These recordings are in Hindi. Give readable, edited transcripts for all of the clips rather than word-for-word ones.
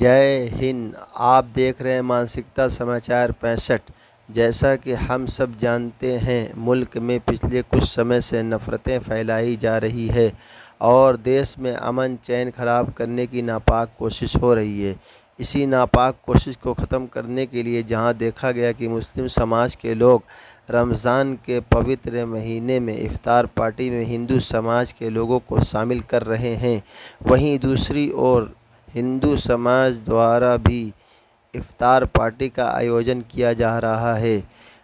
जय हिंद। आप देख रहे हैं मानसिकता समाचार 65। जैसा कि हम सब जानते हैं, मुल्क में पिछले कुछ समय से नफ़रतें फैलाई जा रही है और देश में अमन चैन ख़राब करने की नापाक कोशिश हो रही है। इसी नापाक कोशिश को ख़त्म करने के लिए जहां देखा गया कि मुस्लिम समाज के लोग रमज़ान के पवित्र महीने में इफ्तार पार्टी में हिंदू समाज के लोगों को शामिल कर रहे हैं, वहीं दूसरी ओर हिंदू समाज द्वारा भी इफ्तार पार्टी का आयोजन किया जा रहा है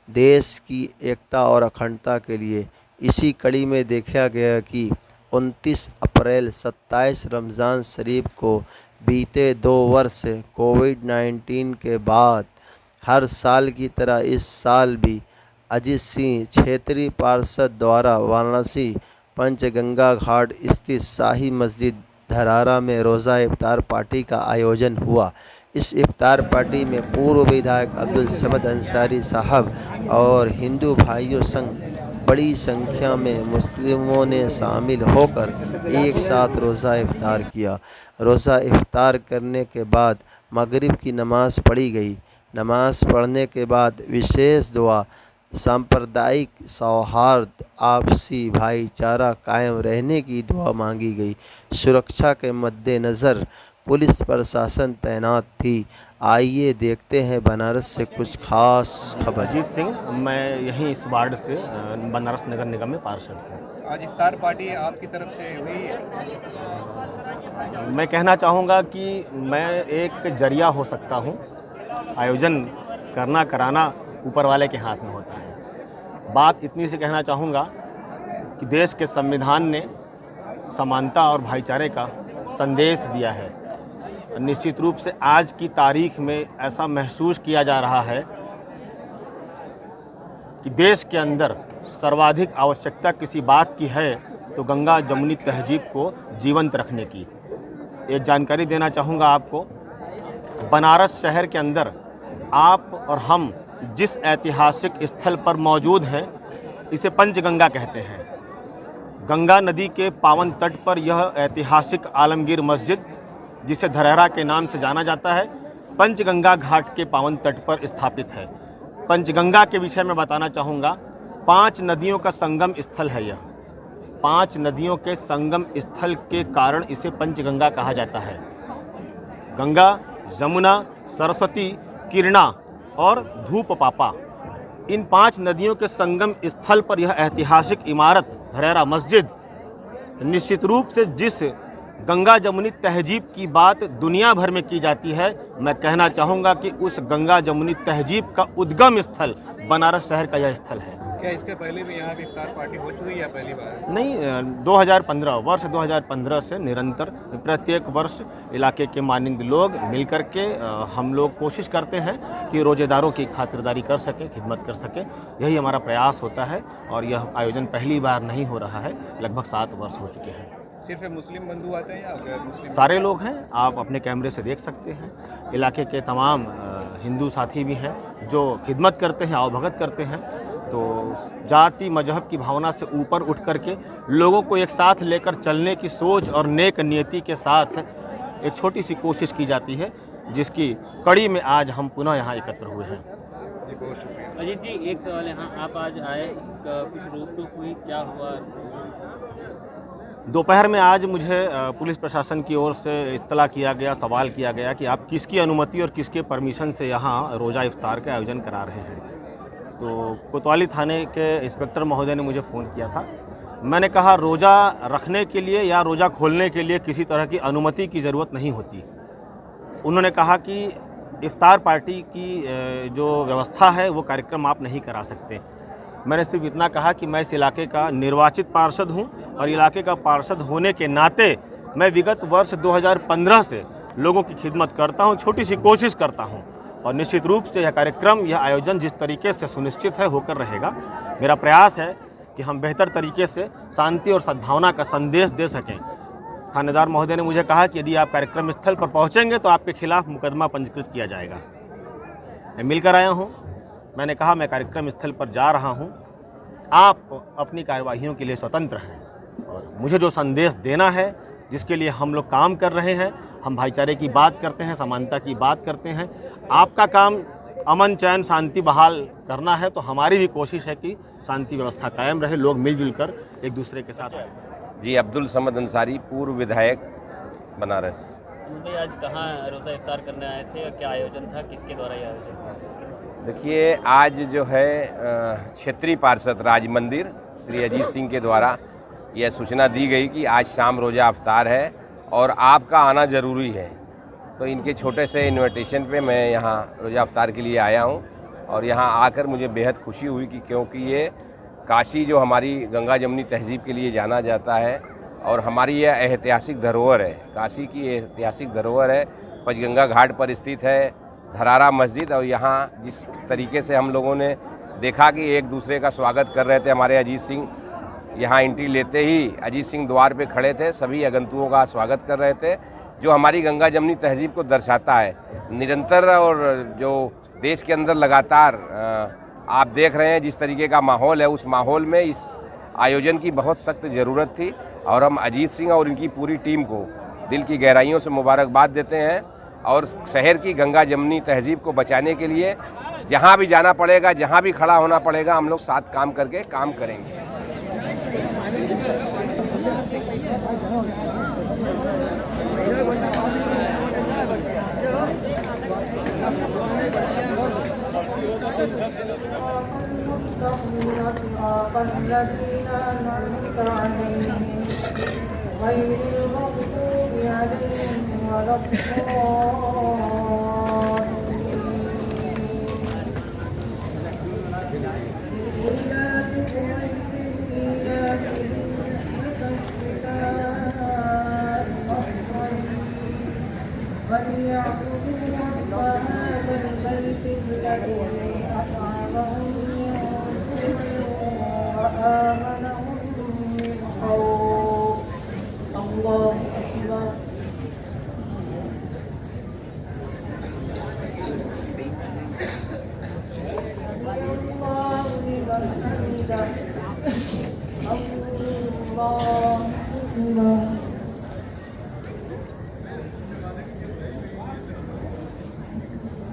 देश की एकता और अखंडता के लिए। इसी कड़ी में देखा गया कि 29 अप्रैल 27 रमज़ान शरीफ को बीते 2 वर्ष कोविड-19 के बाद हर साल की तरह इस साल भी अजीत सिंह क्षेत्रीय पार्षद द्वारा वाराणसी पंचगंगा घाट स्थित शाही मस्जिद धरारा में रोज़ा इफ्तार पार्टी का आयोजन हुआ। इस इफ्तार पार्टी में पूर्व विधायक अब्दुल समद अंसारी साहब और हिंदू भाइयों संग बड़ी संख्या में मुस्लिमों ने शामिल होकर एक साथ रोज़ा इफ्तार किया। रोज़ा इफ्तार करने के बाद मगरिब की नमाज़ पढ़ी गई। नमाज पढ़ने के बाद विशेष दुआ, सांप्रदायिक सौहार्द, आपसी भाईचारा कायम रहने की दुआ मांगी गई। सुरक्षा के मद्देनज़र पुलिस प्रशासन तैनात थी। आइए देखते हैं बनारस से कुछ खास खबर। अजीत सिंह, मैं यहीं इस वार्ड से बनारस नगर निगम में पार्षद हूँ। आज इफ्तार पार्टी आपकी तरफ से हुई है। मैं कहना चाहूँगा कि मैं एक जरिया हो सकता हूँ। आयोजन करना कराना ऊपर वाले के हाथ में होता है। बात इतनी सी कहना चाहूँगा कि देश के संविधान ने समानता और भाईचारे का संदेश दिया है। निश्चित रूप से आज की तारीख में ऐसा महसूस किया जा रहा है कि देश के अंदर सर्वाधिक आवश्यकता किसी बात की है तो गंगा जमुनी तहजीब को जीवंत रखने की। एक जानकारी देना चाहूँगा आपको। बनारस शहर के अंदर आप और हम जिस ऐतिहासिक स्थल पर मौजूद हैं, इसे पंचगंगा कहते हैं। गंगा नदी के पावन तट पर यह ऐतिहासिक आलमगीर मस्जिद, जिसे धरहरा के नाम से जाना जाता है, पंचगंगा घाट के पावन तट पर स्थापित है। पंचगंगा के विषय में बताना चाहूँगा, 5 नदियों का संगम स्थल है यह। 5 नदियों के संगम स्थल के कारण इसे पंचगंगा कहा जाता है। गंगा, जमुना, सरस्वती, किरणा और धूप पापा, इन 5 नदियों के संगम स्थल पर यह ऐतिहासिक इमारत धरहरा मस्जिद, निश्चित रूप से जिस गंगा जमुनी तहजीब की बात दुनिया भर में की जाती है, मैं कहना चाहूँगा कि उस गंगा जमुनी तहजीब का उद्गम स्थल बनारस शहर का यह स्थल है। क्या इसके पहले भी यहाँ भी इफ्तार पार्टी हो चुकी है या पहली बार? नहीं, 2015 वर्ष 2015 से निरंतर प्रत्येक वर्ष इलाके के माननीय लोग मिलकर के हम लोग कोशिश करते हैं कि रोज़ेदारों की खातिरदारी कर सकें, खिदमत कर सकें। यही हमारा प्रयास होता है और यह आयोजन पहली बार नहीं हो रहा है, लगभग 7 वर्ष हो चुके हैं। सिर्फ मुस्लिम बंधु आते हैं या गैर मुस्लिम? सारे लोग हैं, आप अपने कैमरे से देख सकते हैं। इलाके के तमाम हिंदू साथी भी हैं जो खिदमत करते हैं, आवभगत करते हैं। तो जाति मजहब की भावना से ऊपर उठ करके लोगों को एक साथ लेकर चलने की सोच और नेक नियति के साथ एक छोटी सी कोशिश की जाती है, जिसकी कड़ी में आज हम पुनः यहाँ एकत्र हुए हैं। जी, बहुत शुक्रिया। अजीत जी, एक सवाल है। हाँ, आप आज आए, कुछ रोक टोक हुई, क्या हुआ? दोपहर में आज मुझे पुलिस प्रशासन की ओर से इत्तला किया गया, सवाल किया गया कि आप किसकी अनुमति और किसके परमिशन से यहाँ रोज़ा इफ्तार का आयोजन करा रहे हैं। तो कोतवाली थाने के इंस्पेक्टर महोदय ने मुझे फ़ोन किया था। मैंने कहा, रोज़ा रखने के लिए या रोज़ा खोलने के लिए किसी तरह की अनुमति की ज़रूरत नहीं होती। उन्होंने कहा कि इफ्तार पार्टी की जो व्यवस्था है वो कार्यक्रम आप नहीं करा सकते। मैंने सिर्फ इतना कहा कि मैं इस इलाके का निर्वाचित पार्षद हूं और इलाके का पार्षद होने के नाते मैं विगत वर्ष 2015 से लोगों की खिदमत करता हूं, छोटी सी कोशिश करता हूं और निश्चित रूप से यह कार्यक्रम, यह आयोजन जिस तरीके से सुनिश्चित है होकर रहेगा। मेरा प्रयास है कि हम बेहतर तरीके से शांति और सद्भावना का संदेश दे सकें। थानेदार महोदय ने मुझे कहा कि यदि आप कार्यक्रम स्थल पर पहुंचेंगे तो आपके खिलाफ मुकदमा पंजीकृत किया जाएगा। मैं मिलकर आया हूं। मैंने कहा, मैं कार्यक्रम स्थल पर जा रहा हूं, आप अपनी कार्यवाहियों के लिए स्वतंत्र हैं और मुझे जो संदेश देना है जिसके लिए हम लोग काम कर रहे हैं। हम भाईचारे की बात करते हैं, समानता की बात करते हैं। आपका काम अमन चैन शांति बहाल करना है, तो हमारी भी कोशिश है कि शांति व्यवस्था कायम रहे, लोग मिलजुल कर एक दूसरे के साथ रहें। जी, अब्दुल समद अंसारी, पूर्व विधायक, बनारस। समद भाई, आज कहाँ रोज़ा इफ्तार करने आए थे और क्या आयोजन था, किसके द्वारा ये आयोजन हुआ था, इसके बारे में? देखिए, आज जो है क्षेत्रीय पार्षद राज मंदिर श्री अजीत सिंह के द्वारा यह सूचना दी गई कि आज शाम रोज़ा इफ्तार है और आपका आना ज़रूरी है। तो इनके छोटे से इन्विटेशन पे मैं यहाँ रोज़ा इफ्तार के लिए आया हूँ और यहाँ आकर मुझे बेहद खुशी हुई कि क्योंकि ये काशी जो हमारी गंगा जमुनी तहजीब के लिए जाना जाता है और हमारी यह ऐतिहासिक धरोहर है, काशी की ऐतिहासिक धरोहर है। पंचगंगा घाट पर स्थित है धरारा मस्जिद, और यहाँ जिस तरीके से हम लोगों ने देखा कि एक दूसरे का स्वागत कर रहे थे, हमारे अजीत सिंह यहाँ एंट्री लेते ही अजीत सिंह द्वार पे खड़े थे, सभी आगंतुकों का स्वागत कर रहे थे, जो हमारी गंगा जमुनी तहजीब को दर्शाता है निरंतर। और जो देश के अंदर लगातार आप देख रहे हैं जिस तरीके का माहौल है, उस माहौल में इस आयोजन की बहुत सख्त ज़रूरत थी और हम अजीत सिंह और इनकी पूरी टीम को दिल की गहराइयों से मुबारकबाद देते हैं और शहर की गंगा जमुनी तहजीब को बचाने के लिए जहाँ भी जाना पड़ेगा, जहाँ भी खड़ा होना पड़ेगा, हम लोग साथ काम करके काम करेंगे।